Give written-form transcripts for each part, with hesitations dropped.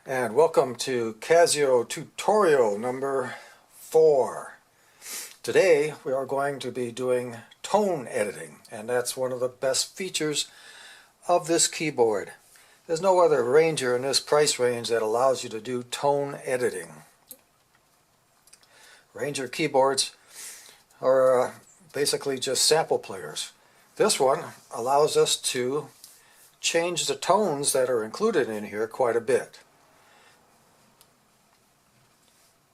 And welcome to Casio tutorial number 4. Today we are going to be doing tone editing, and that's one of the best features of this keyboard. There's no other arranger in this price range that allows you to do tone editing. Ranger keyboards are basically just sample players. This one allows us to change the tones that are included in here quite a bit.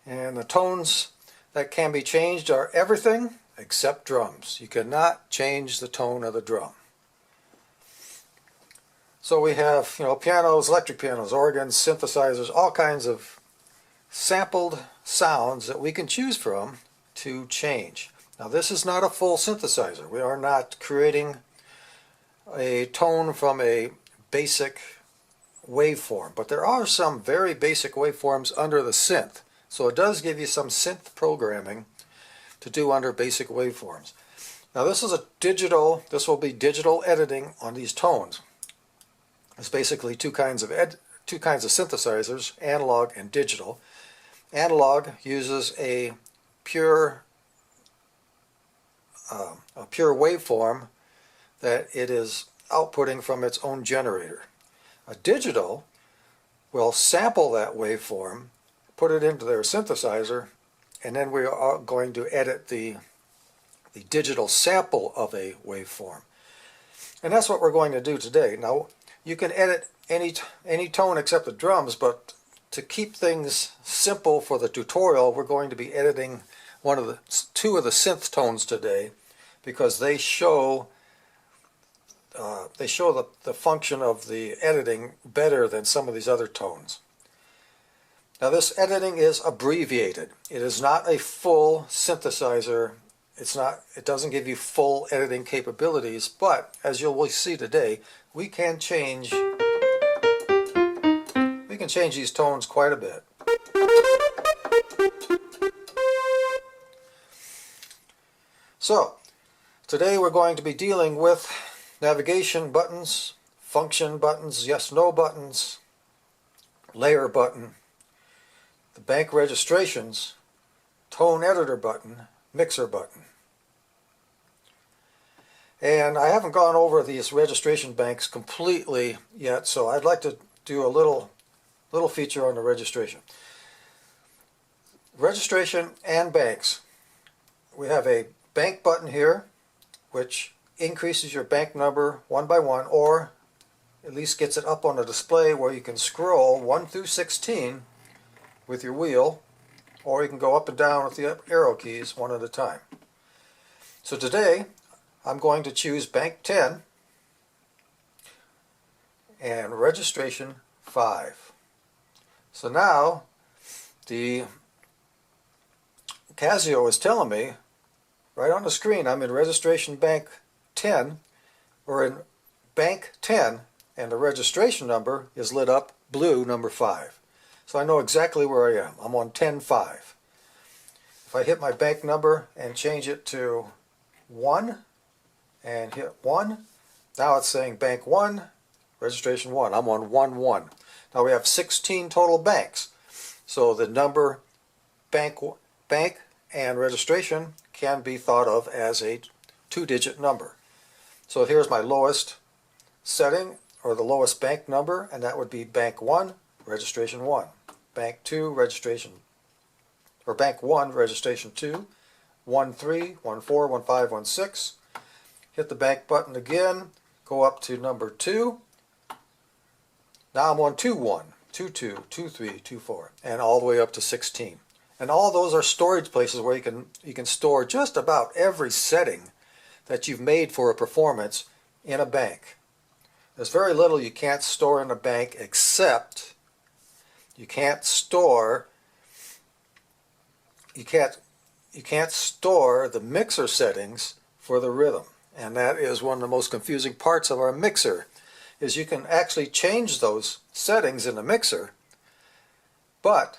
And the tones that can be changed are everything except drums. You cannot change the tone of the drum. So we have, pianos, electric pianos, organs, synthesizers, all kinds of sampled sounds that we can choose from to change. Now this is not a full synthesizer. We are not creating a tone from a basic waveform, but there are some very basic waveforms under the synth. So it does give you some synth programming to do under basic waveforms. Now this is this will be digital editing on these tones. It's basically two kinds of synthesizers, analog and digital. Analog uses a pure waveform that it is outputting from its own generator. A digital will sample that waveform, put it into their synthesizer, and then we are going to edit the digital sample of a waveform. And that's what we're going to do today. Now you can edit any tone except the drums, but to keep things simple for the tutorial, we're going to be editing two of the synth tones today, because they show the function of the editing better than some of these other tones. Now this editing is abbreviated. It is not a full synthesizer. It doesn't give you full editing capabilities, but as you'll see today, we can change these tones quite a bit. So today we're going to be dealing with navigation buttons, function buttons, yes/no buttons, layer button, the bank registrations, tone editor button, mixer button. And I haven't gone over these registration banks completely yet, so I'd like to do a little feature on the registration. Registration and banks. We have a bank button here, which increases your bank number one by one, or at least gets it up on the display where you can scroll 1 through 16 with your wheel, or you can go up and down with the arrow keys one at a time. So today I'm going to choose bank 10 and registration 5. So now the Casio is telling me right on the screen I'm in registration bank 10, or in bank 10, and the registration number is lit up blue, number 5. So I know exactly where I am. I'm on 10.5. If I hit my bank number and change it to 1 and hit 1, now it's saying bank 1, registration 1. I'm on 1.1. Now we have 16 total banks. So the number bank and registration can be thought of as a 2-digit number. So here's my lowest setting, or the lowest bank number, and that would be bank 1, registration 1. Bank 2, registration, or bank 1, registration 2, 1.3, 1.4, 1.5, 1.6. Hit the bank button again, go up to number 2. Now I'm on 2.1, 2.2, 2.3, 2.4, and all the way up to 16. And all those are storage places where you can store just about every setting that you've made for a performance in a bank. There's very little you can't store in a bank, except you can't store the mixer settings for the rhythm. And that is one of the most confusing parts of our mixer, is you can actually change those settings in the mixer, but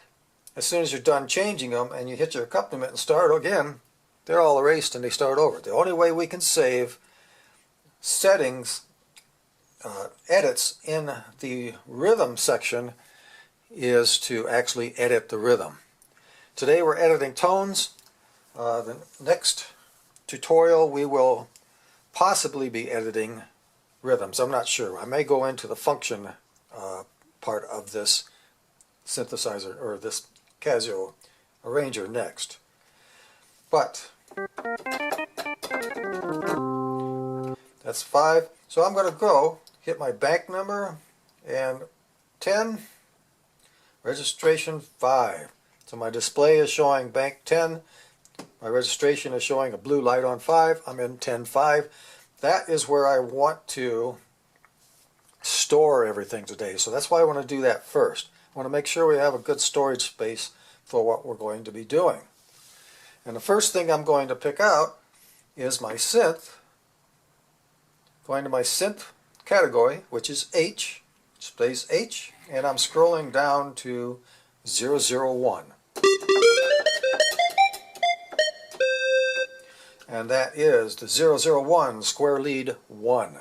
as soon as you're done changing them and you hit your accompaniment and start again, they're all erased and they start over. The only way we can save settings edits in the rhythm section is to actually edit the rhythm. Today we're editing tones. The next tutorial we will possibly be editing rhythms. I'm not sure. I may go into the function part of this synthesizer or this Casio arranger next. But that's 5. So I'm going to go hit my bank number and 10, registration 5. So my display is showing bank 10. My registration is showing a blue light on 5. I'm in 10.5. That is where I want to store everything today. So that's why I want to do that first. I want to make sure we have a good storage space for what we're going to be doing. And the first thing I'm going to pick out is my synth. Going to my synth category, which is H, space H, and I'm scrolling down to 001. And that is the 001 square lead 1.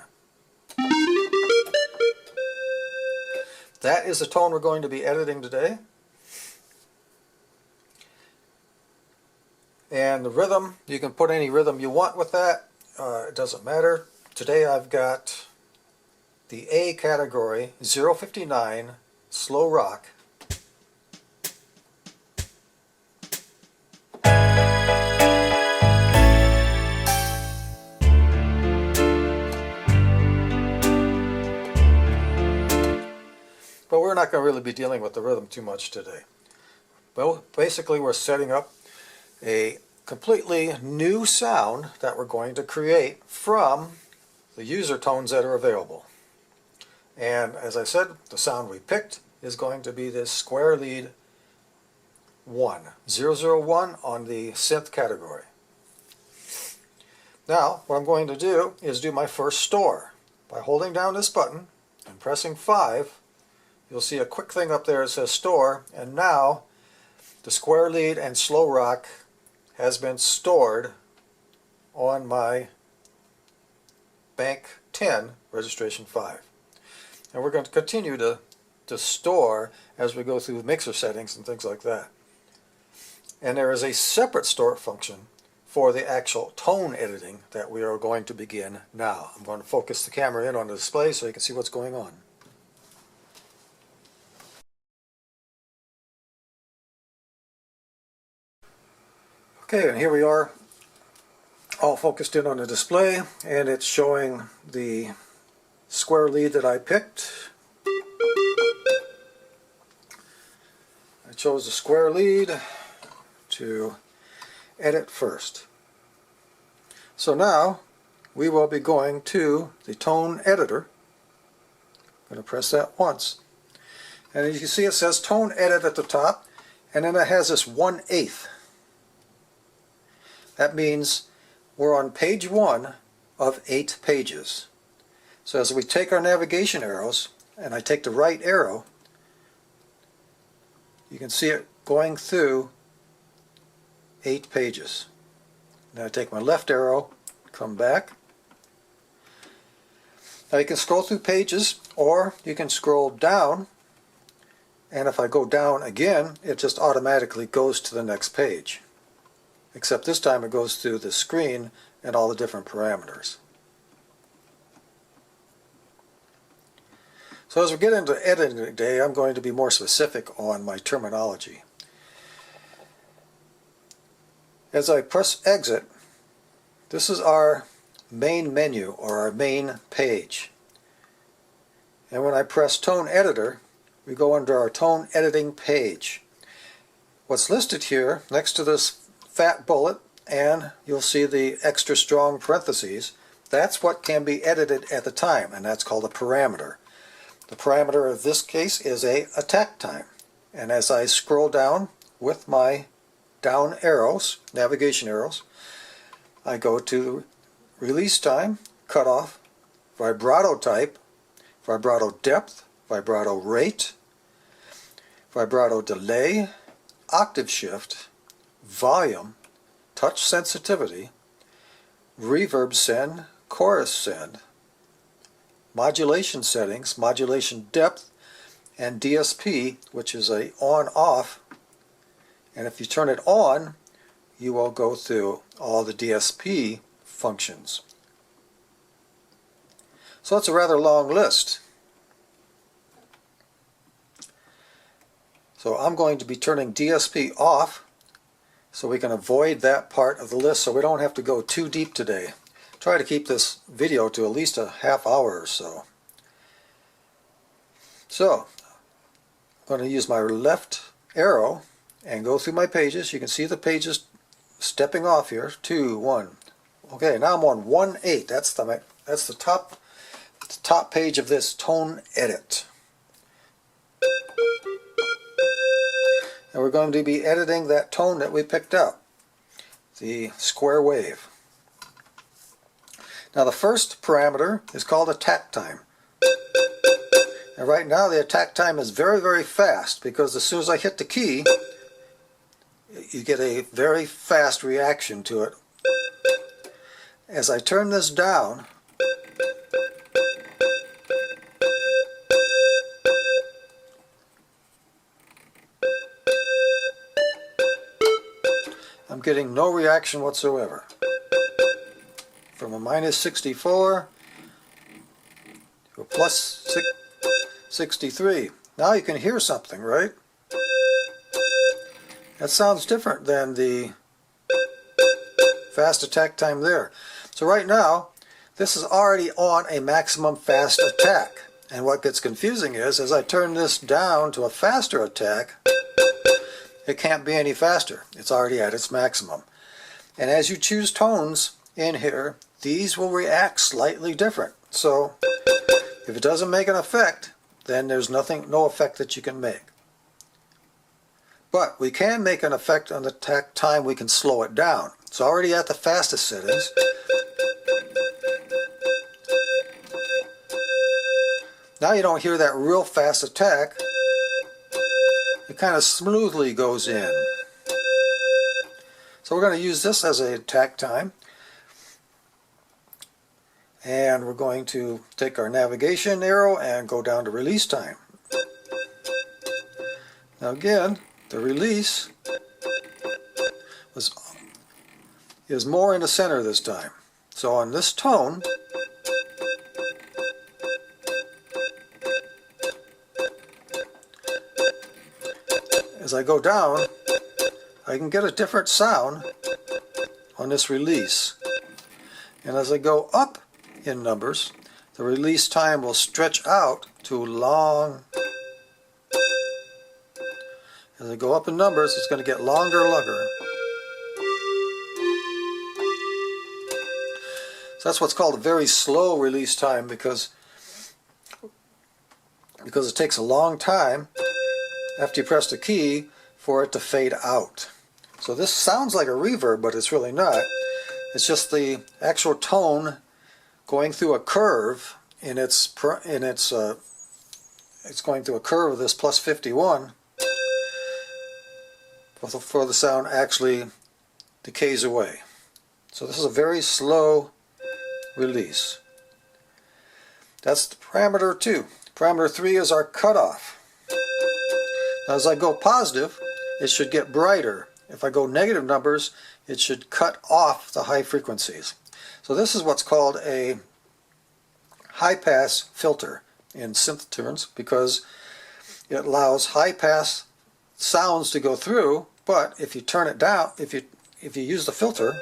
That is the tone we're going to be editing today. And the rhythm, you can put any rhythm you want with that. It doesn't matter. Today I've got the A category, 059, slow rock. But we're not going to really be dealing with the rhythm too much today. Well, basically we're setting up a completely new sound that we're going to create from the user tones that are available. And as I said, the sound we picked is going to be this square lead 1, 001 on the synth category. Now, what I'm going to do is do my first store. By holding down this button and pressing 5, you'll see a quick thing up there that says store, and now the square lead and slow rock has been stored on my bank 10 registration 5. And we're going to continue to store as we go through mixer settings and things like that. And there is a separate store function for the actual tone editing that we are going to begin now. I'm going to focus the camera in on the display so you can see what's going on. Okay, and here we are, all focused in on the display, and it's showing the square lead that I picked. I chose the square lead to edit first. So now we will be going to the tone editor. I'm going to press that once. And as you can see, it says tone edit at the top, and then it has this 1/8. That means we're on page 1 of 8 pages. So as we take our navigation arrows, and I take the right arrow, you can see it going through 8 pages. Now I take my left arrow, come back. Now you can scroll through pages, or you can scroll down, and if I go down again, it just automatically goes to the next page. Except this time it goes through the screen and all the different parameters. So as we get into editing today, I'm going to be more specific on my terminology. As I press exit, this is our main menu, or our main page. And when I press tone editor, we go under our tone editing page. What's listed here next to this fat bullet, and you'll see the extra strong parentheses, that's what can be edited at the time, and that's called a parameter. The parameter of this case is a attack time. And as I scroll down with my down arrows, navigation arrows, I go to release time, cutoff, vibrato type, vibrato depth, vibrato rate, vibrato delay, octave shift, volume, touch sensitivity, reverb send, chorus send, modulation settings, modulation depth, and DSP, which is a on-off. And if you turn it on, you will go through all the DSP functions. So it's a rather long list. So I'm going to be turning DSP off so we can avoid that part of the list so we don't have to go too deep today. Try to keep this video to at least a half hour or so. So I'm going to use my left arrow and go through my pages. You can see the pages stepping off here. 2, 1. Okay, now I'm on 1-8. That's the top page of this tone edit. And we're going to be editing that tone that we picked up, the square wave. Now the first parameter is called attack time. And right now the attack time is very, very fast because as soon as I hit the key, you get a very fast reaction to it. As I turn this down, I'm getting no reaction whatsoever. From a minus 64 to a plus 63. Now you can hear something, right? That sounds different than the fast attack time there. So right now, this is already on a maximum fast attack. And what gets confusing is, as I turn this down to a faster attack, it can't be any faster. It's already at its maximum. And as you choose tones in here, these will react slightly different. So if it doesn't make an effect, then there's no effect that you can make. But we can make an effect on the attack time. We can slow it down. It's already at the fastest settings. Now you don't hear that real fast attack. It kind of smoothly goes in. So we're going to use this as an attack time. And we're going to take our navigation arrow and go down to release time. Now again, the release is more in the center this time. So on this tone, as I go down, I can get a different sound on this release. And as I go up in numbers, the release time will stretch out to long. As I go up in numbers, it's going to get longer and longer. So that's what's called a very slow release time because it takes a long time after you press the key for it to fade out. So this sounds like a reverb, but it's really not. It's just the actual tone going through a curve it's going through a curve of this plus 51 before the sound actually decays away. So this is a very slow release. That's the parameter 2. Parameter 3 is our cutoff. Now as I go positive, it should get brighter. If I go negative numbers, it should cut off the high frequencies. So this is what's called a high-pass filter in synth terms because it allows high-pass sounds to go through, but if you turn it down, if you use the filter,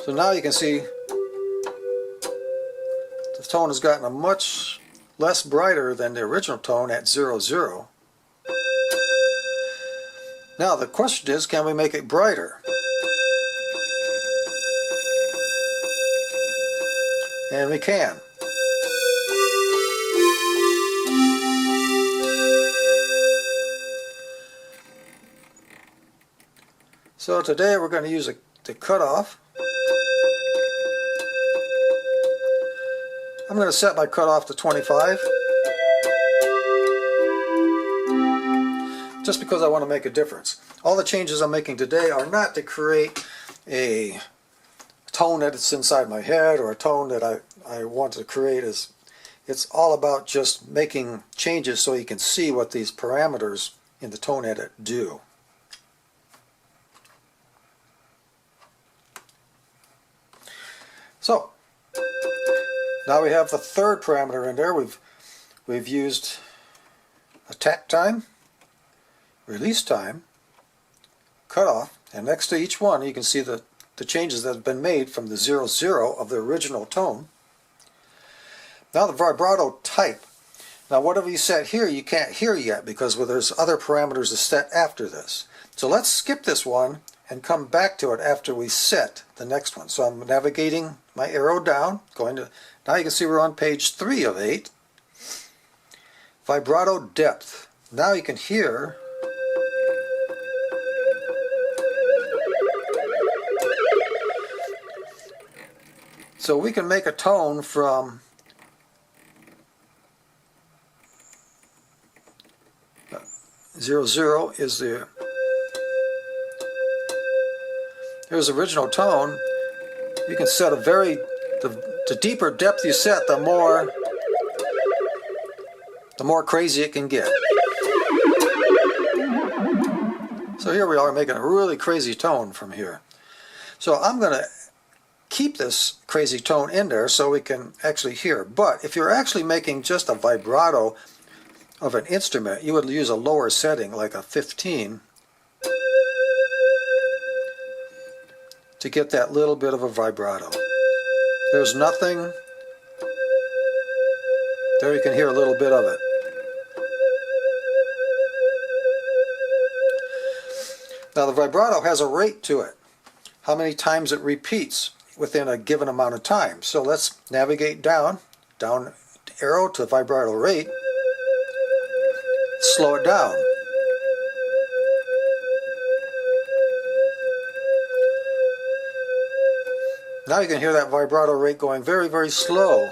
so now you can see the tone has gotten a much less brighter than the original tone at 0, 0. Now the question is, can we make it brighter? And we can. So today we're going to use the cutoff. I'm going to set my cutoff to 25. Just because I want to make a difference. All the changes I'm making today are not to create a tone that's inside my head or a tone that I want to create. It's all about just making changes so you can see what these parameters in the tone edit do. So now we have the third parameter in there. We've used attack time, release time, cutoff, and next to each one you can see the changes that have been made from the 0, of the original tone. Now the vibrato type. Now whatever you set here you can't hear yet because there's other parameters to set after this. So let's skip this one and come back to it after we set the next one. So I'm navigating my arrow down, going to, now you can see we're on page 3 of 8. Vibrato depth. Now you can hear so we can make a tone from 0 is here's the original tone. You can set the deeper depth you set, the more crazy it can get. So here we are making a really crazy tone from here. So I'm going to keep this crazy tone in there so we can actually hear. But if you're actually making just a vibrato of an instrument, you would use a lower setting like a 15 to get that little bit of a vibrato. There's nothing. There you can hear a little bit of it. Now the vibrato has a rate to it, how many times it repeats within a given amount of time. So let's navigate down arrow to vibrato rate, slow it down. Now you can hear that vibrato rate going very, very slow.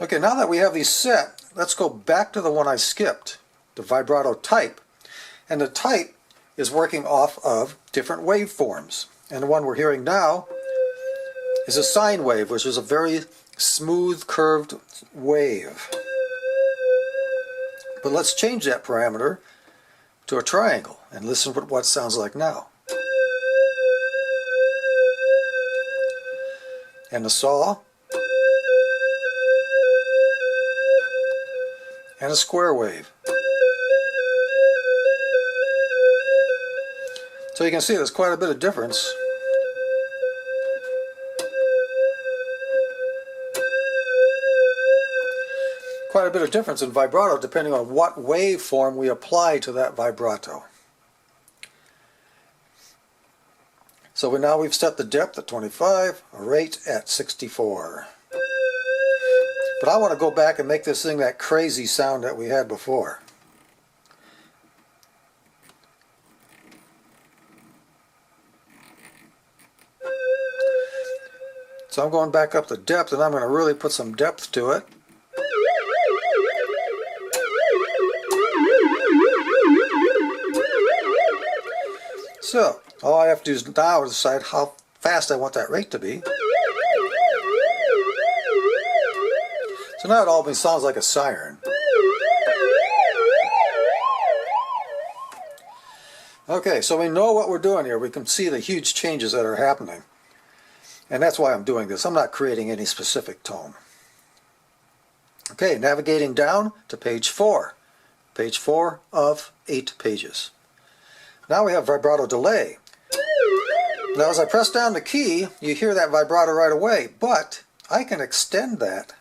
Okay, now that we have these set, let's go back to the one I skipped, the vibrato type. And the type is working off of different waveforms. And the one we're hearing now is a sine wave, which is a very smooth, curved wave. But let's change that parameter to a triangle and listen to what it sounds like now. And a saw, and a square wave. So you can see there's quite a bit of difference. Quite a bit of difference in vibrato depending on what waveform we apply to that vibrato. So now we've set the depth at 25, a rate at 64. But I want to go back and make this thing that crazy sound that we had before. So I'm going back up the depth and I'm going to really put some depth to it. So all I have to do is now decide how fast I want that rate to be. So now it all sounds like a siren. Okay, so we know what we're doing here. We can see the huge changes that are happening. And that's why I'm doing this. I'm not creating any specific tone. Okay, navigating down to page 4. Page 4 of 8 pages. Now we have vibrato delay. Now as I press down the key, you hear that vibrato right away, but I can extend that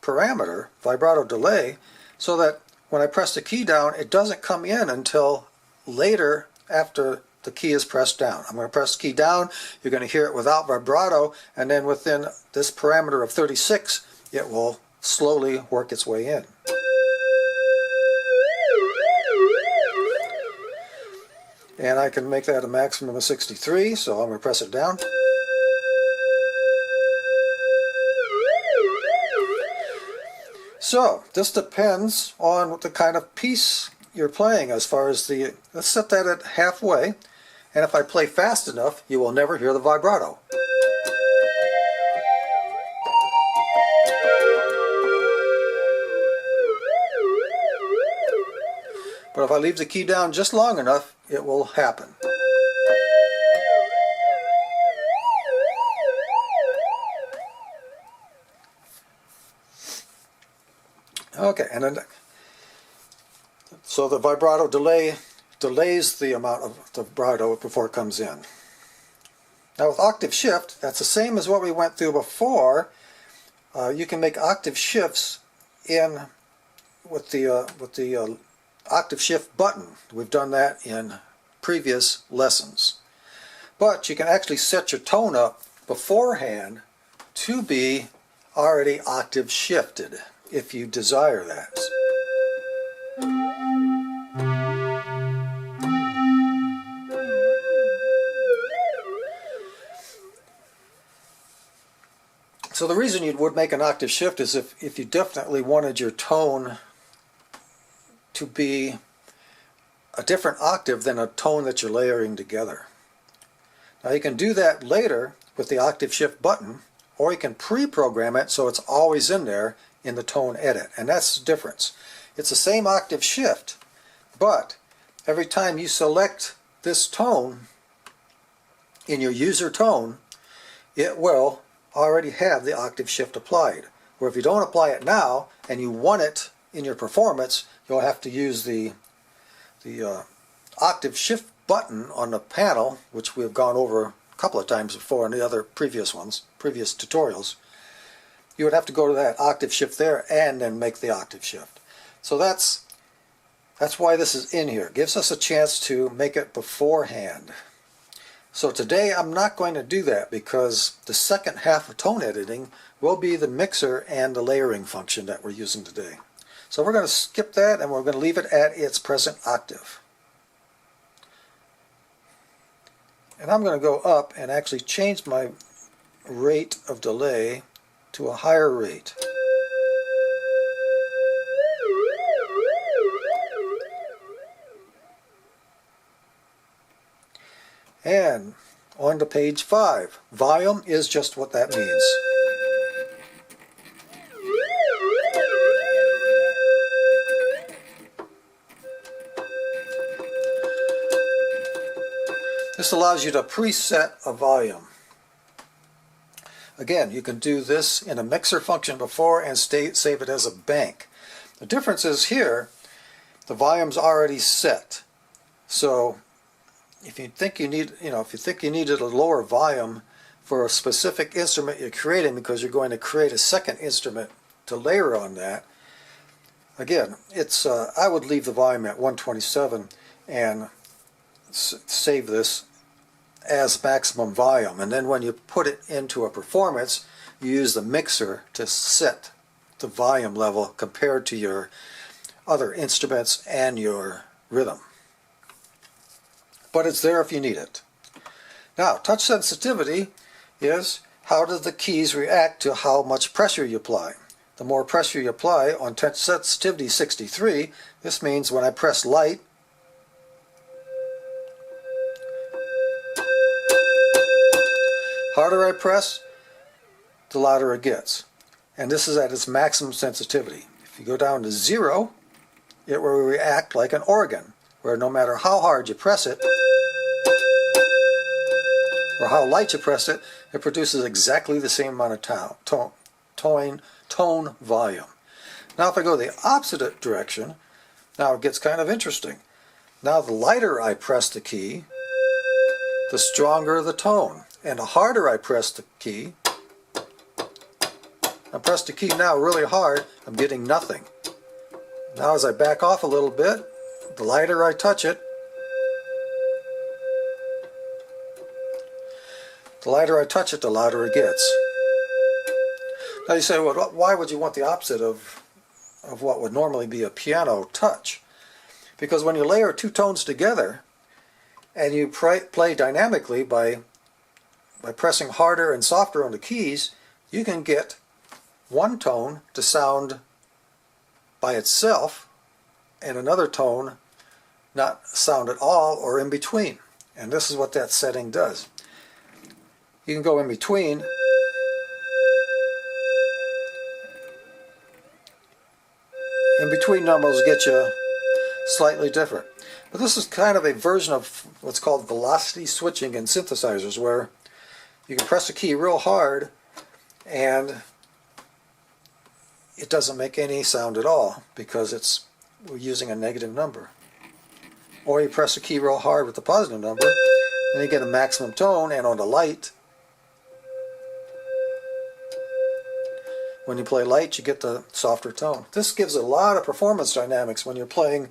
parameter, vibrato delay, so that when I press the key down, it doesn't come in until later after the key is pressed down. I'm going to press the key down, you're going to hear it without vibrato, and then within this parameter of 36, it will slowly work its way in. And I can make that a maximum of 63, so I'm going to press it down. So, this depends on the kind of piece you're playing as far as the, let's set that at halfway, And if I play fast enough, you will never hear the vibrato. But if I leave the key down just long enough, it will happen. Okay, and then so the vibrato delays the amount of the vibrato before it comes in. Now with octave shift, that's the same as what we went through before. You can make octave shifts in with the octave shift button. We've done that in previous lessons. But you can actually set your tone up beforehand to be already octave shifted if you desire that. So the reason you would make an octave shift is if you definitely wanted your tone to be a different octave than a tone that you're layering together. Now you can do that later with the octave shift button, or you can pre-program it so it's always in there in the tone edit, and that's the difference. It's the same octave shift, but every time you select this tone in your user tone, it will already have the octave shift applied. Where if you don't apply it now and you want it in your performance, you'll have to use the octave shift button on the panel, which we've gone over a couple of times before in the other previous tutorials. You would have to go to that octave shift there and then make the octave shift. So that's why this is in here. It gives us a chance to make it beforehand. So today I'm not going to do that because the second half of tone editing will be the mixer and the layering function that we're using today. So we're going to skip that and we're going to leave it at its present octave. And I'm going to go up and actually change my rate of delay to a higher rate. And on to page 5. Volume is just what that means. This allows you to preset a volume. Again, you can do this in a mixer function before and save it as a bank. The difference is here, the volume's already set. So if you think you need, if you think you needed a lower volume for a specific instrument you're creating because you're going to create a second instrument to layer on that, again, it's I would leave the volume at 127 and save this as maximum volume, and then when you put it into a performance, you use the mixer to set the volume level compared to your other instruments and your rhythm. But it's there if you need it. Now, touch sensitivity is how do the keys react to how much pressure you apply. The more pressure you apply on touch sensitivity 63, this means when I press light, harder I press, the louder it gets. And this is at its maximum sensitivity. If you go down to 0, it will react like an organ, where no matter how hard you press it, or how light you press it, it produces exactly the same amount of tone volume. Now if I go the opposite direction, now it gets kind of interesting. Now the lighter I press the key, the stronger the tone. And the harder I press the key, I press the key now really hard, I'm getting nothing. Now as I back off a little bit, the lighter I touch it, the louder it gets. Now you say, well, why would you want the opposite of what would normally be a piano touch? Because when you layer two tones together and you play dynamically by pressing harder and softer on the keys, you can get one tone to sound by itself and another tone not sound at all or in between. And this is what that setting does. You can go in between. In between numbers get you slightly different. But this is kind of a version of what's called velocity switching in synthesizers, where you can press a key real hard and it doesn't make any sound at all because we're using a negative number. Or you press a key real hard with the positive number and you get a maximum tone, and on the light, when you play light, you get the softer tone. This gives a lot of performance dynamics when you're playing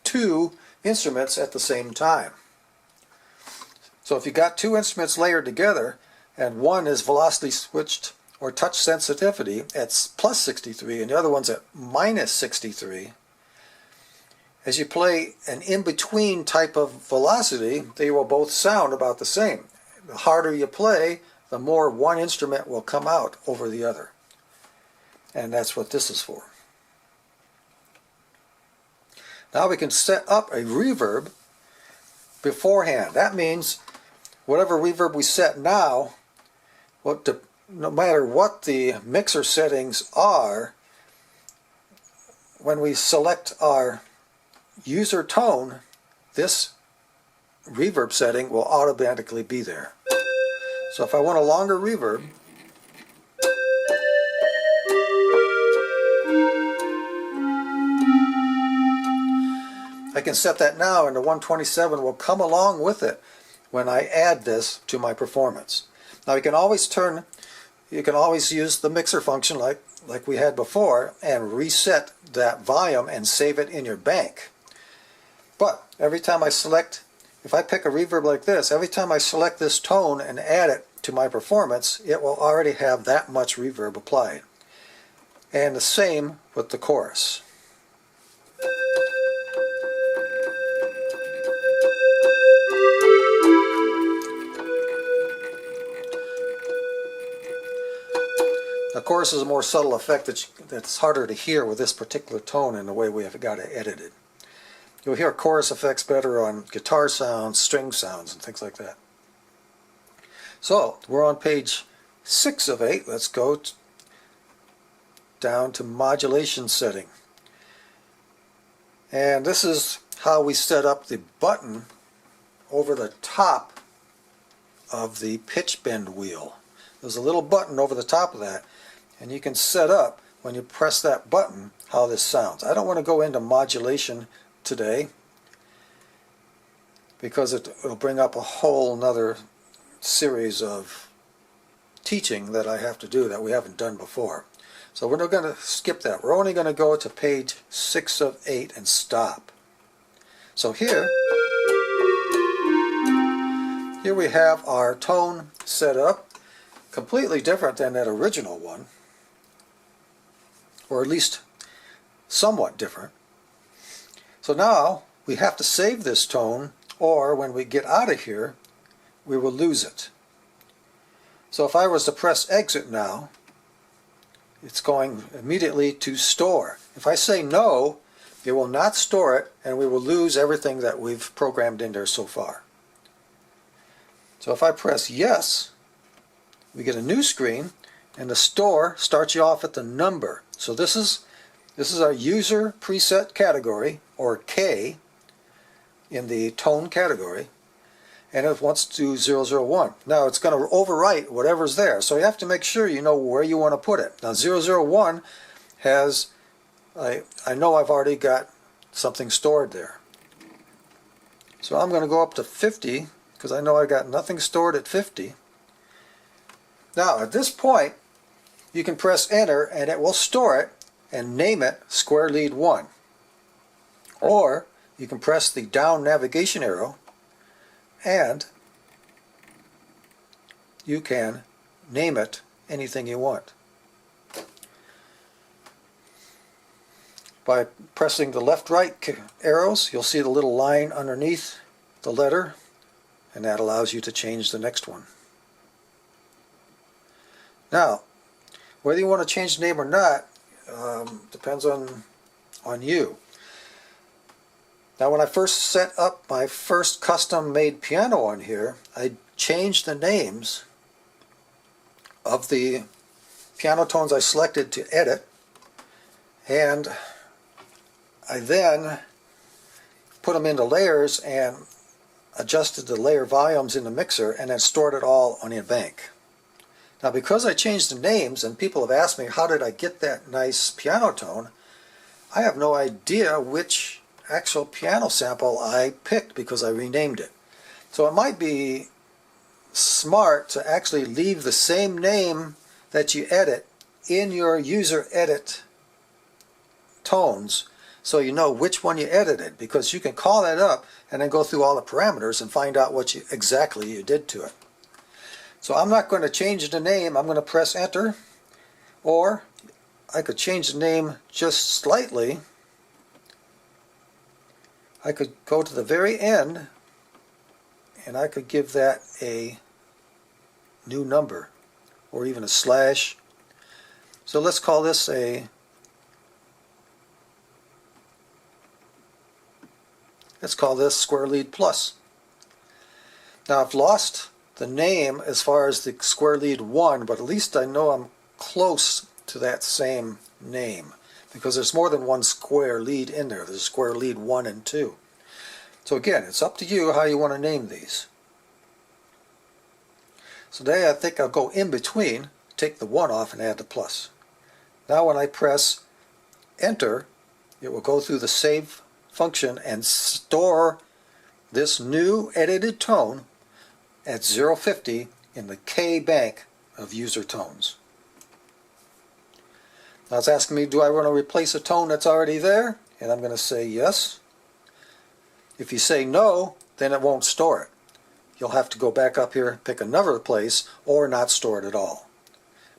two instruments at the same time. So if you got two instruments layered together and one is velocity switched or touch sensitivity at plus 63 and the other one's at minus 63, as you play an in-between type of velocity, they will both sound about the same. The harder you play, the more one instrument will come out over the other. And that's what this is for. Now we can set up a reverb beforehand. That means whatever reverb we set now, no matter what the mixer settings are, when we select our user tone, this reverb setting will automatically be there. So if I want a longer reverb, I can set that now, and the 127 will come along with it when I add this to my performance. Now you can always use the mixer function like we had before and reset that volume and save it in your bank. But every time if I pick a reverb like this, every time I select this tone and add it to my performance, it will already have that much reverb applied. And the same with the chorus. The chorus is a more subtle effect that's harder to hear with this particular tone in the way we have got it edited. You'll hear chorus effects better on guitar sounds, string sounds, and things like that. So, we're on page 6 of 8. Let's go down to modulation setting. And this is how we set up the button over the top of the pitch bend wheel. There's a little button over the top of that, and you can set up, when you press that button, how this sounds. I don't want to go into modulation today because it'll bring up a whole nother series of teaching that I have to do that we haven't done before. So we're not going to skip that. We're only going to go to page 6 of 8 and stop. So here we have our tone set up, completely different than that original one, or at least somewhat different. So now we have to save this tone, or when we get out of here, we will lose it. So if I was to press exit now, it's going immediately to store. If I say no, it will not store it, and we will lose everything that we've programmed in there so far. So if I press yes, we get a new screen, and the store starts you off at the number. So this is our user preset category, or K, in the tone category, and it wants to do 001. Now it's going to overwrite whatever's there, so you have to make sure you know where you want to put it. Now 001 has, I know I've already got something stored there. So I'm going to go up to 50, because I know I got nothing stored at 50. Now at this point, you can press enter and it will store it and name it square lead 1. Or you can press the down navigation arrow and you can name it anything you want. By pressing the left-right arrows, you'll see the little line underneath the letter, and that allows you to change the next one. Now, whether you want to change the name or not depends on you. Now when I first set up my first custom made piano on here, I changed the names of the piano tones I selected to edit, and I then put them into layers and adjusted the layer volumes in the mixer and then stored it all on a bank. Now because I changed the names and people have asked me how did I get that nice piano tone, I have no idea which actual piano sample I picked because I renamed it. So it might be smart to actually leave the same name that you edit in your user edit tones so you know which one you edited, because you can call that up and then go through all the parameters and find out what exactly you did to it. So I'm not going to change the name. I'm going to press enter, or I could change the name just slightly. I could go to the very end and I could give that a new number or even a slash. So let's call this square lead plus. Now I've lost the name as far as the square lead 1, but at least I know I'm close to that same name because there's more than one square lead in there. There's square lead 1 and 2. So again, it's up to you how you want to name these. So today I think I'll go in between, take the 1 off and add the plus. Now when I press enter, it will go through the save function and store this new edited tone at 050 in the K bank of user tones. Now it's asking me, do I want to replace a tone that's already there? And I'm going to say yes. If you say no, then it won't store it. You'll have to go back up here, pick another place, or not store it at all.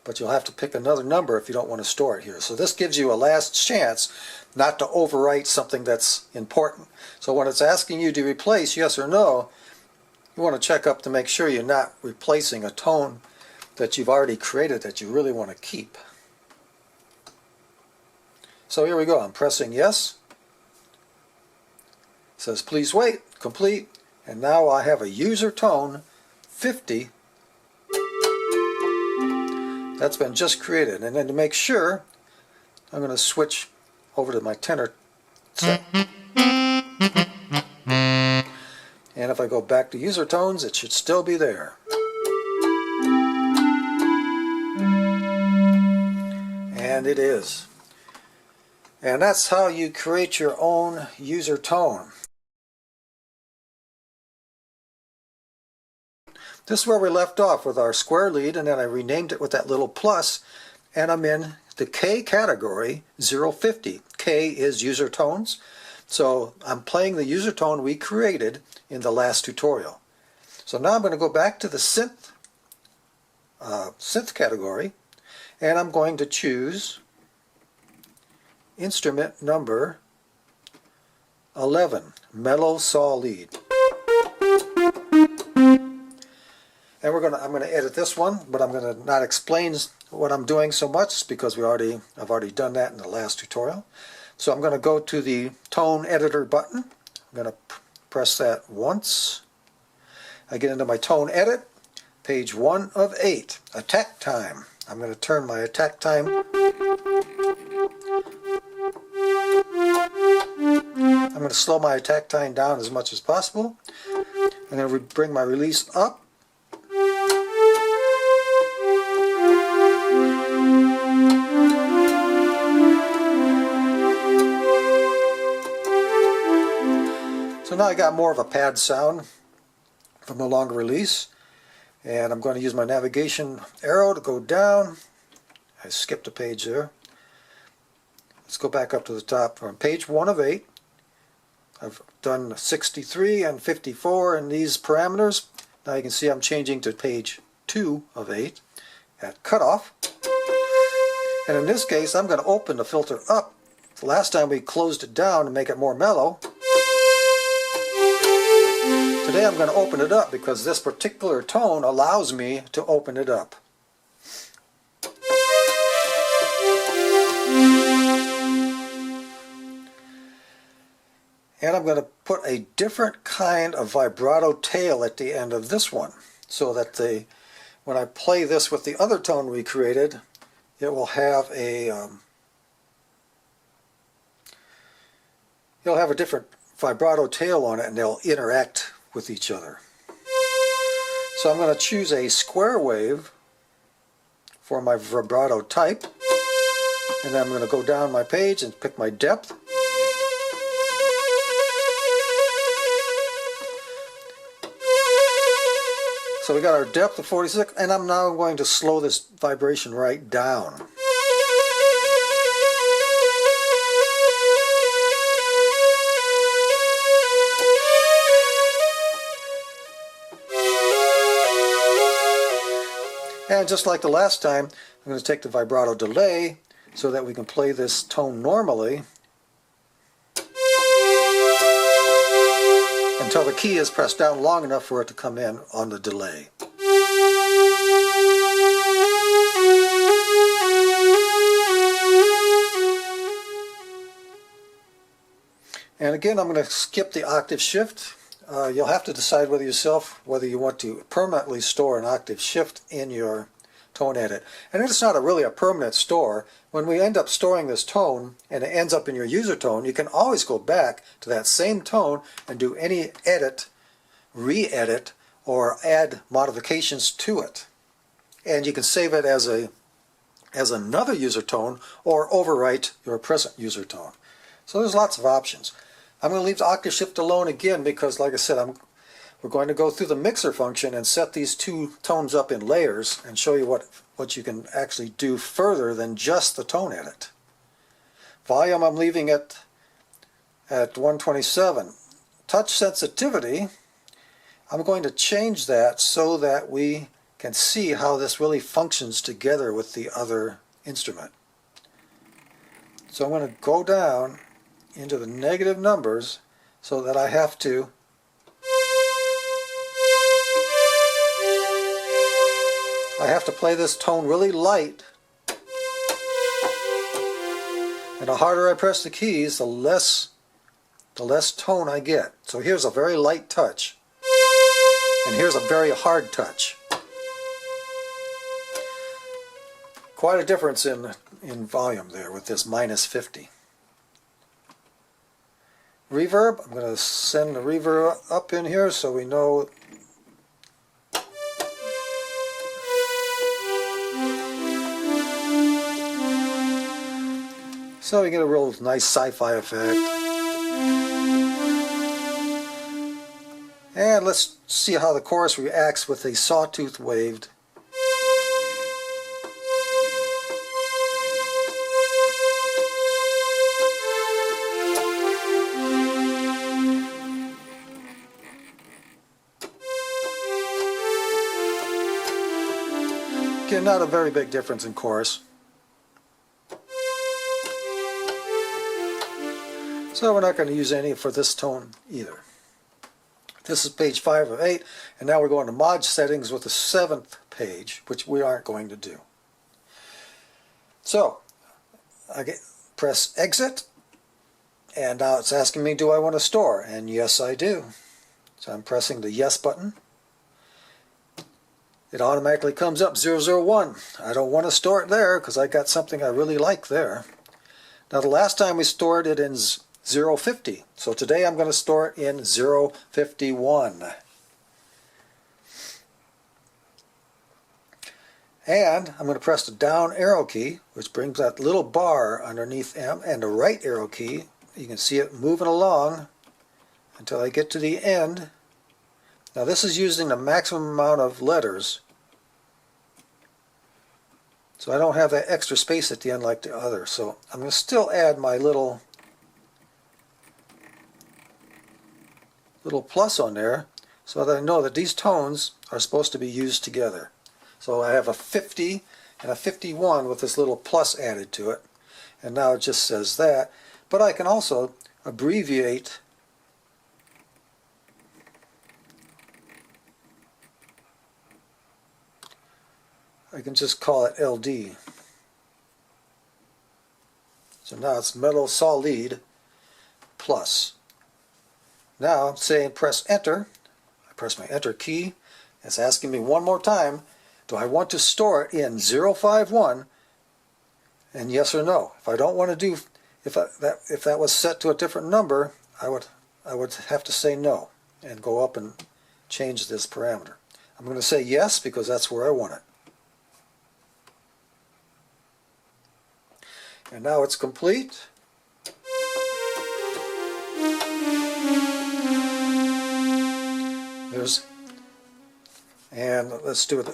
But you'll have to pick another number if you don't want to store it here. So this gives you a last chance not to overwrite something that's important. So when it's asking you to replace yes or no, you want to check up to make sure you're not replacing a tone that you've already created that you really want to keep. So here we go. I'm pressing yes. It says please wait, complete, and now I have a user tone 50 that's been just created. And then to make sure, I'm going to switch over to my tenor set. And if I go back to user tones, it should still be there. And it is. And that's how you create your own user tone. This is where we left off with our square lead, and then I renamed it with that little plus, and I'm in the K category 050. K is user tones. So I'm playing the user tone we created in the last tutorial. So now I'm going to go back to the synth category, and I'm going to choose instrument number 11, mellow saw lead. And I'm going to edit this one, but I'm going to not explain what I'm doing so much because I've already done that in the last tutorial. So I'm going to go to the tone editor button. I'm going to press that once. I get into my tone edit, page 1 of 8, attack time. I'm going to turn my attack time. I'm going to slow my attack time down as much as possible. I'm going to bring my release up. So now I got more of a pad sound from the longer release, and I'm going to use my navigation arrow to go down. I skipped a page there. Let's go back up to the top. From page 1 of 8, I've done 63 and 54 in these parameters. Now you can see I'm changing to page 2 of 8 at cutoff. And in this case, I'm going to open the filter up. The last time we closed it down to make it more mellow. Today I'm going to open it up because this particular tone allows me to open it up. And I'm going to put a different kind of vibrato tail at the end of this one, so that when I play this with the other tone we created, it will have a different vibrato tail on it, and they'll interact with each other. So I'm going to choose a square wave for my vibrato type, and then I'm going to go down my page and pick my depth. So we got our depth of 46, and I'm now going to slow this vibration right down. And just like the last time, I'm going to take the vibrato delay so that we can play this tone normally until the key is pressed down long enough for it to come in on the delay. And again, I'm going to skip the octave shift. You'll have to decide whether you want to permanently store an octave shift in your tone edit. And it's not really a permanent store. When we end up storing this tone and it ends up in your user tone, you can always go back to that same tone and do any edit, re-edit, or add modifications to it. And you can save it as another user tone or overwrite your present user tone. So there's lots of options. I'm going to leave the octave shift alone again because, like I said, we're going to go through the mixer function and set these two tones up in layers and show you what you can actually do further than just the tone edit. Volume I'm leaving at 127. Touch sensitivity, I'm going to change that so that we can see how this really functions together with the other instrument. So I'm going to go down into the negative numbers so that I have to play this tone really light, and the harder I press the keys, the less tone I get. So here's a very light touch, and here's a very hard touch. Quite a difference in volume there with this minus 50. Reverb, I'm going to send the reverb up in here so we know. So we get a real nice sci-fi effect. And let's see how the chorus reacts with a sawtooth waved. Again, not a very big difference in chorus. So we're not going to use any for this tone either. This is page 5 of 8, and now we're going to mod settings with the 7th page, which we aren't going to do. So I press exit, and now it's asking me, do I want to store? And yes, I do. So I'm pressing the yes button. It automatically comes up 001. I don't want to store it there because I got something I really like there. Now the last time we stored it in 050, so today I'm going to store it in 051. And I'm going to press the down arrow key, which brings that little bar underneath M, and the right arrow key. You can see it moving along until I get to the end. Now this is using the maximum amount of letters, so I don't have that extra space at the end like the other. So I'm going to still add my little plus on there so that I know that these tones are supposed to be used together. So I have a 50 and a 51 with this little plus added to it, and now it just says that. But I can also abbreviate I can just call it LD. So now it's metal solid plus. Now I'm saying press enter. I press my enter key. It's asking me one more time, do I want to store it in 051? And yes or no. If I don't want to do, if that was set to a different number, I would have to say no and go up and change this parameter. I'm going to say yes because that's where I want it. And now it's complete. And let's do it.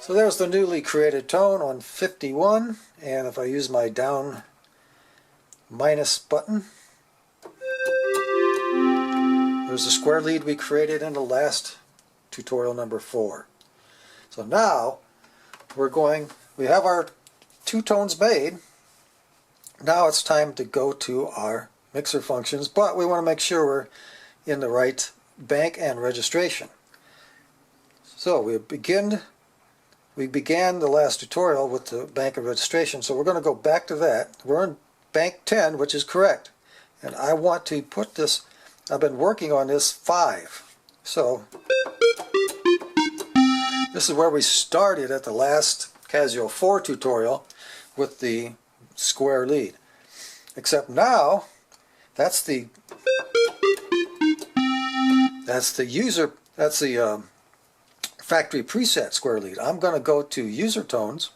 So there's the newly created tone on 51, and if I use my down minus button, there's the square lead we created in the last tutorial number 4. So now we have our 2 tones made. Now it's time to go to our mixer functions, but we want to make sure we're in the right bank and registration. So we began the last tutorial with the bank and registration, so we're going to go back to that. We're in bank 10, which is correct, and I want to put this, I've been working on this 5. So this is where we started at the last Casio 4 tutorial with the square lead. Except now, that's the factory preset square lead. I'm going to go to user tones,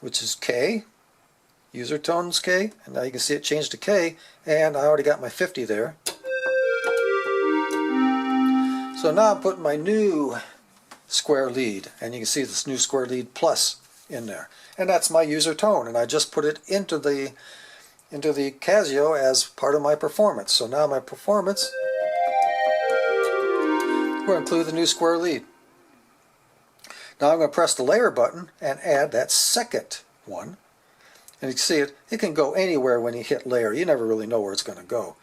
which is K, user tones K, and now you can see it changed to K, and I already got my 50 there. So now I'm putting my new square lead, and you can see this new square lead plus in there, and that's my user tone, and I just put it into the Casio as part of my performance. So now my performance will include the new square lead. Now I'm going to press the layer button and add that second one, and you can see it can go anywhere when you hit layer. You never really know where it's going to go.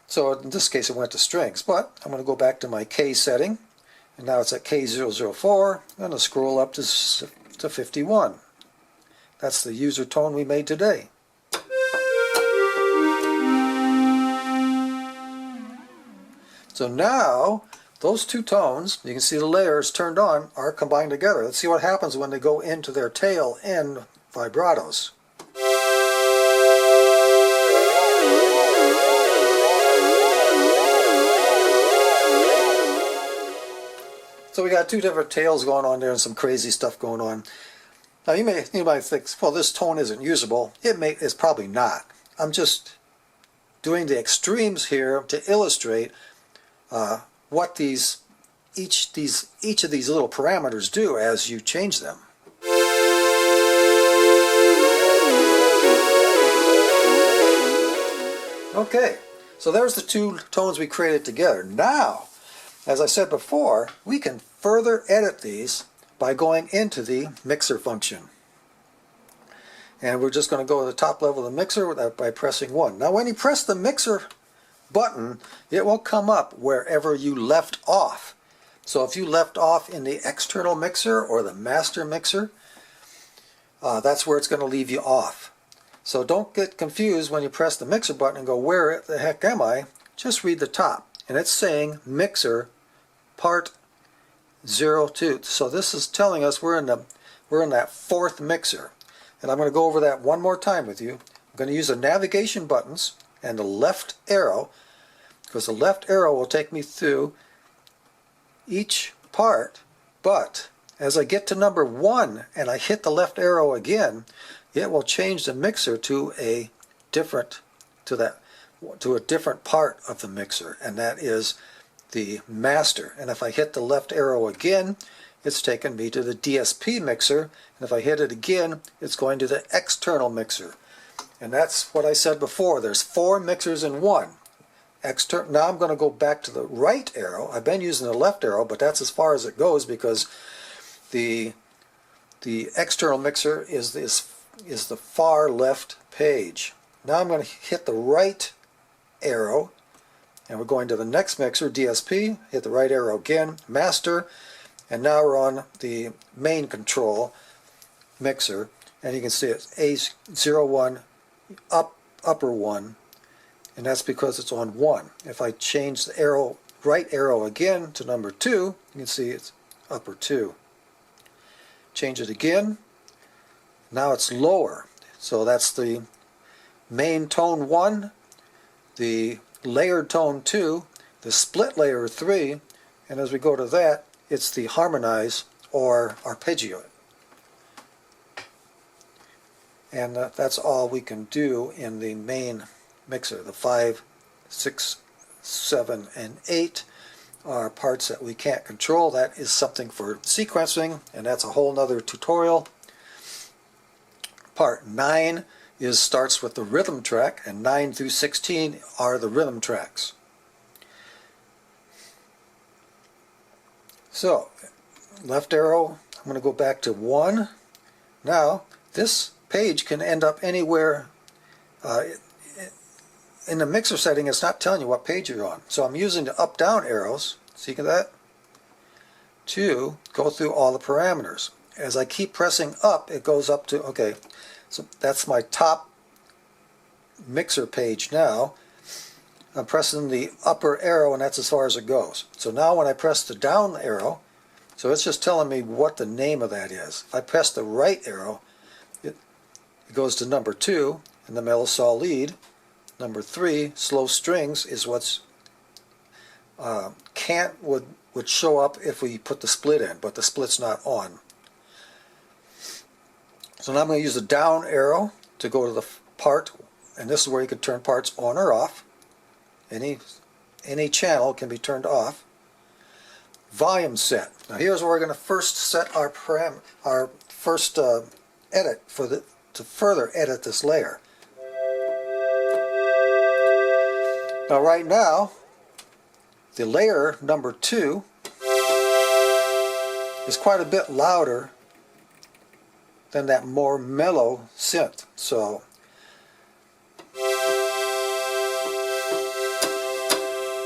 So in this case it went to strings, but I'm going to go back to my K setting, and now it's at K004. I'm going to scroll up to 51. That's the user tone we made today. So now those 2 tones, you can see the layers turned on, are combined together. Let's see what happens when they go into their tail end vibratos. So we got 2 different tails going on there and some crazy stuff going on. Now you might think, well, this tone isn't usable. It's probably not. I'm just doing the extremes here to illustrate what each of these little parameters do as you change them. Okay, so there's the 2 tones we created together. Now, as I said before, we can further edit these by going into the mixer function. And we're just going to go to the top level of the mixer by pressing 1. Now when you press the mixer button, it will come up wherever you left off. So if you left off in the external mixer or the master mixer, that's where it's going to leave you off. So don't get confused when you press the mixer button and go, where the heck am I? Just read the top, and it's saying mixer part 02. So this is telling us we're in that 4th mixer. And I'm going to go over that one more time with you. I'm going to use the navigation buttons and the left arrow, because the left arrow will take me through each part, but as I get to number 1 and I hit the left arrow again, it will change the mixer to a different part of the mixer, and that is the master. And if I hit the left arrow again, it's taken me to the DSP mixer, and if I hit it again, it's going to the external mixer. And that's what I said before. There's 4 mixers in one. Now I'm going to go back to the right arrow. I've been using the left arrow, but that's as far as it goes because the external mixer is the far left page. Now I'm going to hit the right arrow, and we're going to the next mixer, DSP. Hit the right arrow again, master, and now we're on the main control mixer. and you can see it's A01 upper 1, and that's because it's on 1. If I change the arrow, right arrow again to number 2, you can see it's upper 2. Change it again, now it's lower. So that's the main tone 1, the layered tone 2, the split layer 3, and as we go to that, it's the harmonize or arpeggio. And that's all we can do in the main mixer. The 5, 6, 7, and 8 are parts that we can't control. That is something for sequencing, and that's a whole nother tutorial. Part 9 starts with the rhythm track, and 9 through 16 are the rhythm tracks. So, left arrow, I'm going to go back to 1. Now, this page can end up anywhere. In the mixer setting, it's not telling you what page you're on. So I'm using the up-down arrows, see that, to go through all the parameters. As I keep pressing up, it goes up to, okay, so that's my top mixer page now. I'm pressing the upper arrow, and that's as far as it goes. So now when I press the down arrow, so it's just telling me what the name of that is. If I press the right arrow, it goes to number 2 in the mellow saw lead. Number 3, slow strings, is what's would show up if we put the split in, but the split's not on. So now I'm going to use the down arrow to go to the part, and this is where you can turn parts on or off. Any channel can be turned off. Volume set. Now here's where we're going to first set our first edit to further edit this layer. Now right now, the layer number 2 is quite a bit louder than that more mellow synth. So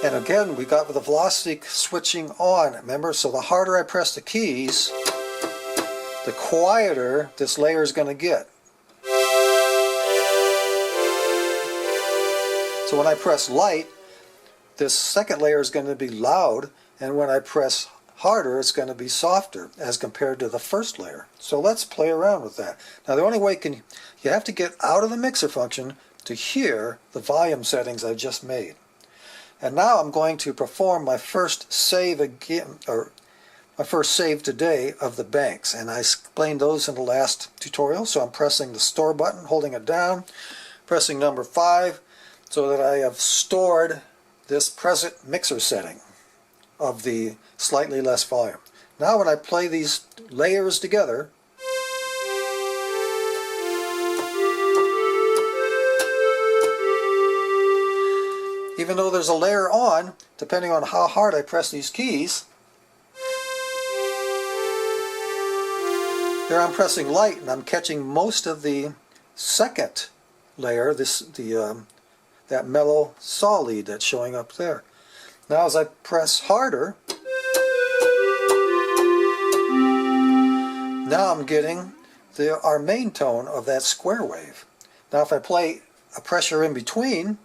and again, we got the velocity switching on, remember? So the harder I press the keys, the quieter this layer is going to get. So when I press light, this second layer is going to be loud, and when I press harder, it's going to be softer as compared to the first layer. So let's play around with that. Now the only way you have to get out of the mixer function to hear the volume settings I just made. And now I'm going to perform my first save again, or my first save today of the banks, and I explained those in the last tutorial. So I'm pressing the store button, holding it down, pressing number 5, so that I have stored this present mixer setting of the slightly less volume. Now when I play these layers together, even though there's a layer on, depending on how hard I press these keys, here I'm pressing light and I'm catching most of the second layer, that mellow saw lead that's showing up there. Now as I press harder, now I'm getting our main tone of that square wave. Now if I play a pressure in between,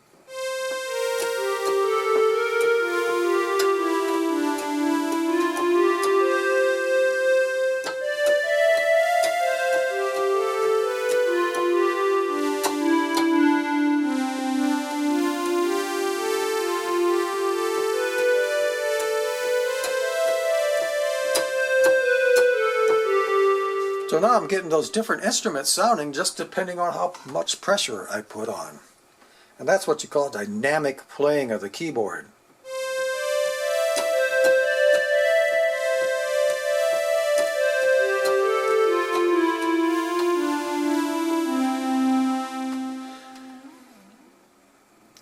so now I'm getting those different instruments sounding just depending on how much pressure I put on. And that's what you call dynamic playing of the keyboard.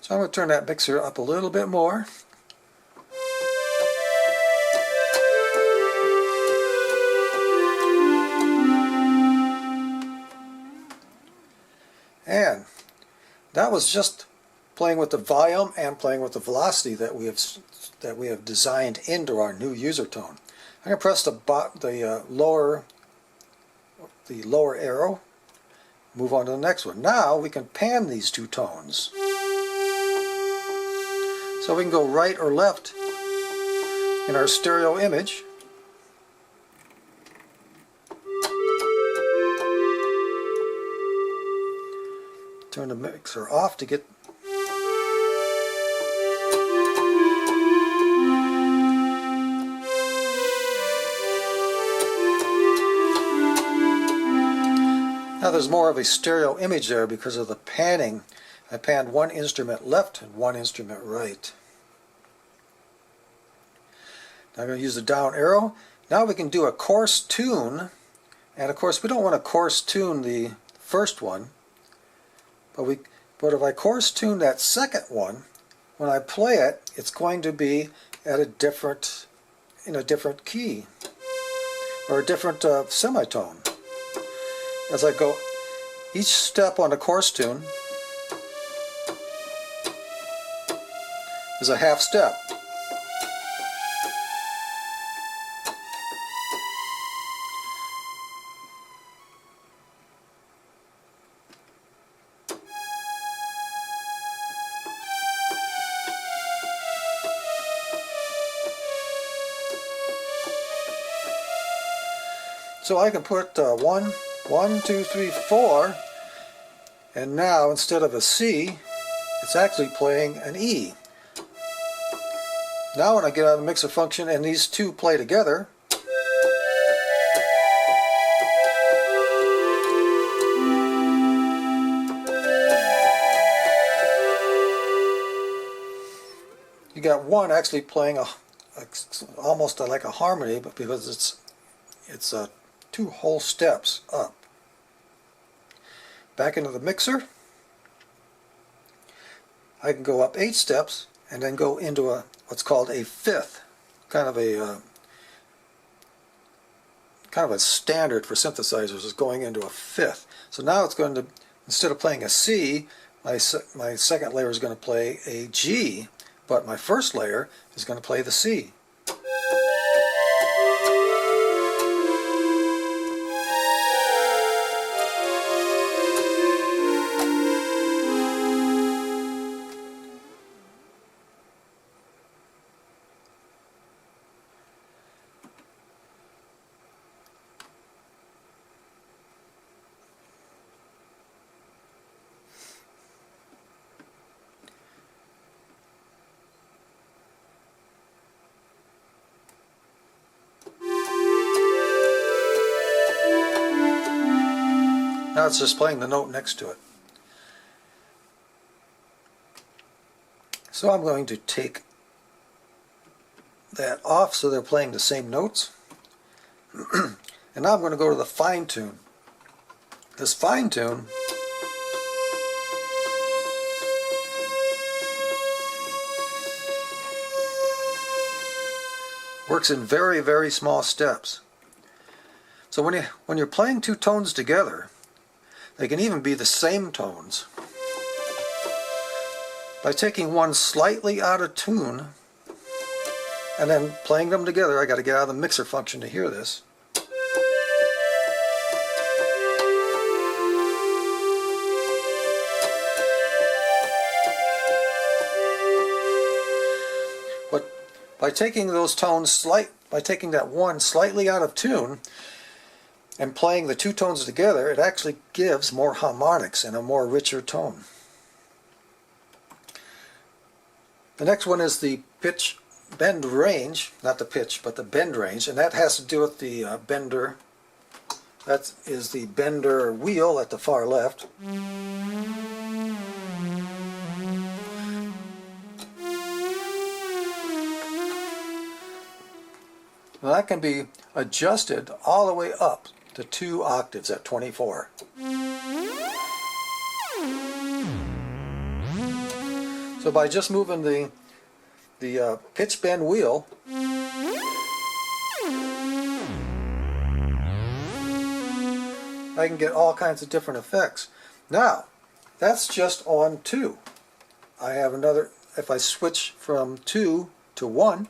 So I'm going to turn that mixer up a little bit more. And that was just playing with the volume and playing with the velocity that we have designed into our new user tone. I'm going to press the lower arrow, Move on to the next one. Now we can pan these two tones. So we can go right or left in our stereo image. Turn the mixer off to get Now there's more of a stereo image there because of the panning. I panned one instrument left and one instrument right. Now I'm going to use the down arrow. Now we can do a coarse tune, and of course we don't want to coarse tune the first one, but if I coarse tune that second one, when I play it, it's going to be at a different, in a different key, or a different semitone. As I go each step on the coarse tune is a half step. So I can put 1, 2, 3, 4, and now instead of a C, it's actually playing an E. Now when I get out of the mixer function and these two play together, you got one actually playing almost like a harmony, but because it's two whole steps up. Back into the mixer, I can go up 8 steps and then go into what's called a fifth, kind of a standard for synthesizers is going into a fifth. So now it's going to, instead of playing a C, my second layer is going to play a G, but my first layer is going to play the C. Now it's just playing the note next to it. So I'm going to take that off so they're playing the same notes. And now I'm going to go to the fine tune. This fine tune works in very, very small steps. So when you're playing two tones together, they can even be the same tones. By taking one slightly out of tune and then playing them together, I got to get out of the mixer function to hear this. But by taking those tones by taking that one slightly out of tune and playing the two tones together, it actually gives more harmonics and a more richer tone. The next one is the pitch bend range, not the pitch, but the bend range, and that has to do with the bender. That is the bender wheel at the far left. Now that can be adjusted all the way up to 2 octaves at 24. So by just moving the pitch bend wheel, I can get all kinds of different effects. Now, that's just on 2. I have another, if I switch from 2 to 1,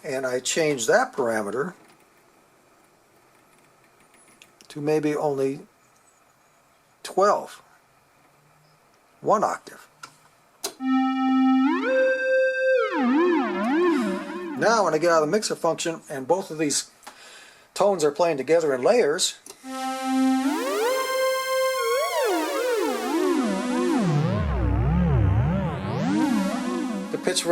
and I change that parameter to maybe only 12, 1 octave. Now when I get out of the mixer function and both of these tones are playing together in layers, the pitch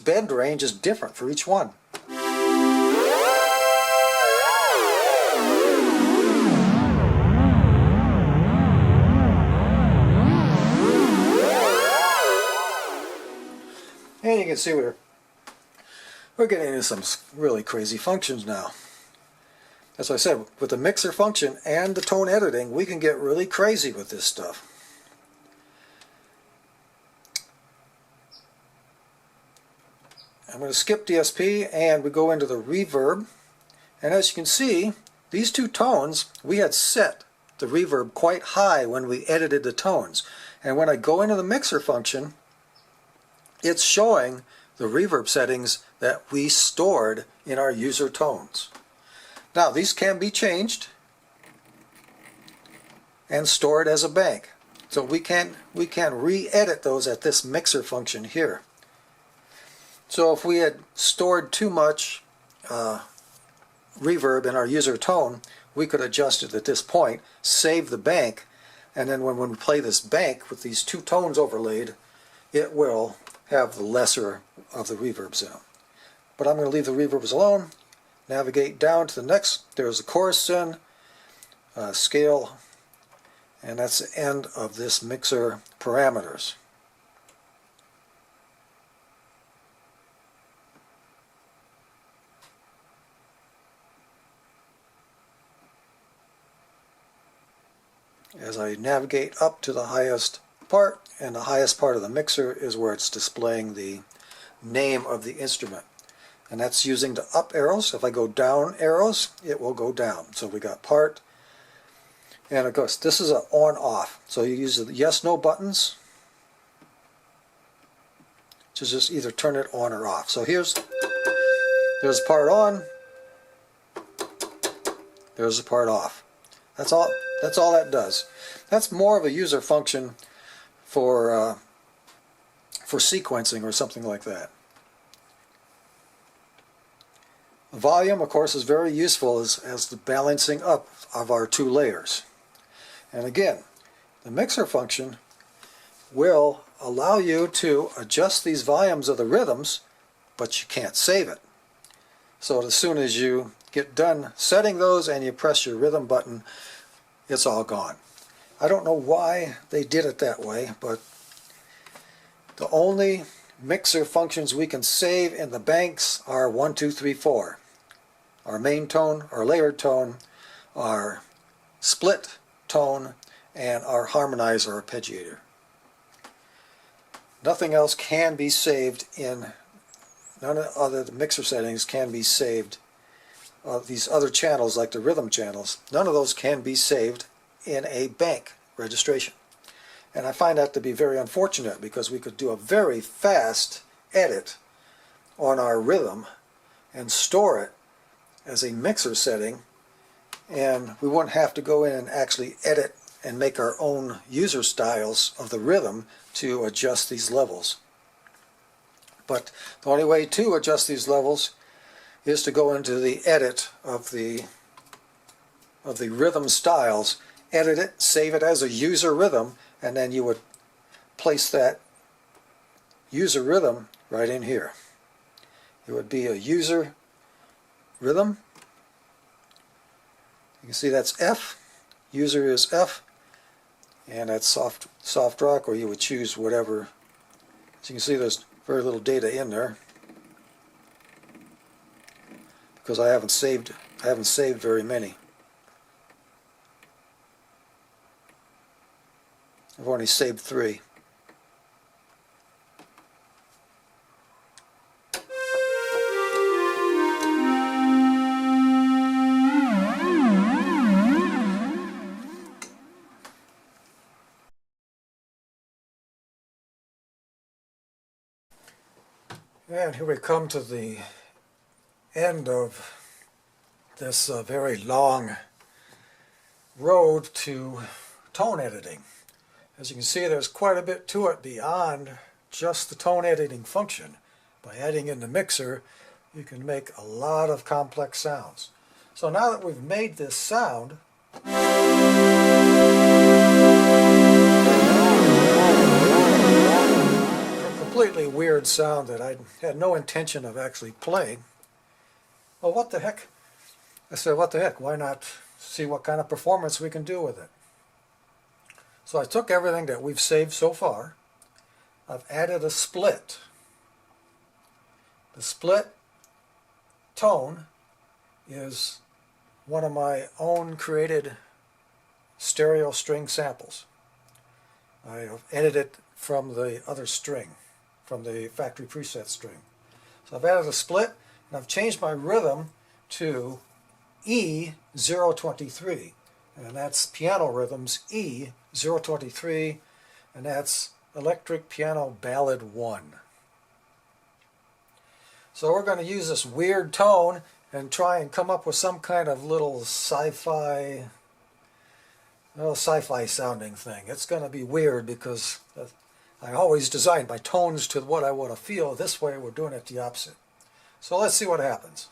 bend range is different for each one. And you can see we're getting into some really crazy functions now. As I said, with the mixer function and the tone editing, we can get really crazy with this stuff. I'm going to skip DSP and we go into the reverb. And as you can see, these two tones, we had set the reverb quite high when we edited the tones. And when I go into the mixer function, it's showing the reverb settings that we stored in our user tones. Now these can be changed and stored as a bank. So we can re-edit those at this mixer function here. So if we had stored too much reverb in our user tone, we could adjust it at this point, save the bank, and then when we play this bank with these two tones overlaid, it will have the lesser of the reverbs in them. But I'm going to leave the reverbs alone, navigate down to the next, there's the chorus sin, scale, and that's the end of this mixer parameters. As I navigate up to the highest part, and the highest part of the mixer is where it's displaying the name of the instrument. And that's using the up arrows. If I go down arrows, it will go down. So we got part, and of course this is an on-off. So you use the yes-no buttons to just either turn it on or off. So there's part on, there's the part off. That's all that does. That's more of a user function for sequencing or something like that. Volume, of course, is very useful as the balancing up of our two layers. And again, the mixer function will allow you to adjust these volumes of the rhythms, but you can't save it. So as soon as you get done setting those and you press your rhythm button, it's all gone. I don't know why they did it that way, but the only mixer functions we can save in the banks are 1, 2, 3, 4. Our main tone, our layered tone, our split tone, and our harmonizer or arpeggiator. Nothing else can be saved in, none of the mixer settings can be saved. These other channels, like the rhythm channels, none of those can be saved in a bank registration. And I find that to be very unfortunate, because we could do a very fast edit on our rhythm and store it as a mixer setting, and we wouldn't have to go in and actually edit and make our own user styles of the rhythm to adjust these levels. But the only way to adjust these levels is to go into the edit of the rhythm styles, edit it, save it as a user rhythm, and then you would place that user rhythm right in here. It would be a user rhythm. You can see that's F. User is F, and that's soft rock, or you would choose whatever. As you can see, there's very little data in there because I haven't saved very many. I've only saved 3. And here we come to the end of this very long road to tone editing. As you can see, there's quite a bit to it beyond just the tone editing function. By adding in the mixer, you can make a lot of complex sounds. So now that we've made this sound, a completely weird sound that I had no intention of actually playing. Well, what the heck? I said, what the heck? Why not see what kind of performance we can do with it? So I took everything that we've saved so far. I've added a split. The split tone is one of my own created stereo string samples. I have edited it from the other string, from the factory preset string. So I've added a split, and I've changed my rhythm to E023, and that's piano rhythms E023, and that's electric piano ballad 1. So we're going to use this weird tone and try and come up with some kind of little sci-fi sounding thing. It's going to be weird because I always design my tones to what I want to feel. This way we're doing it the opposite. So let's see what happens.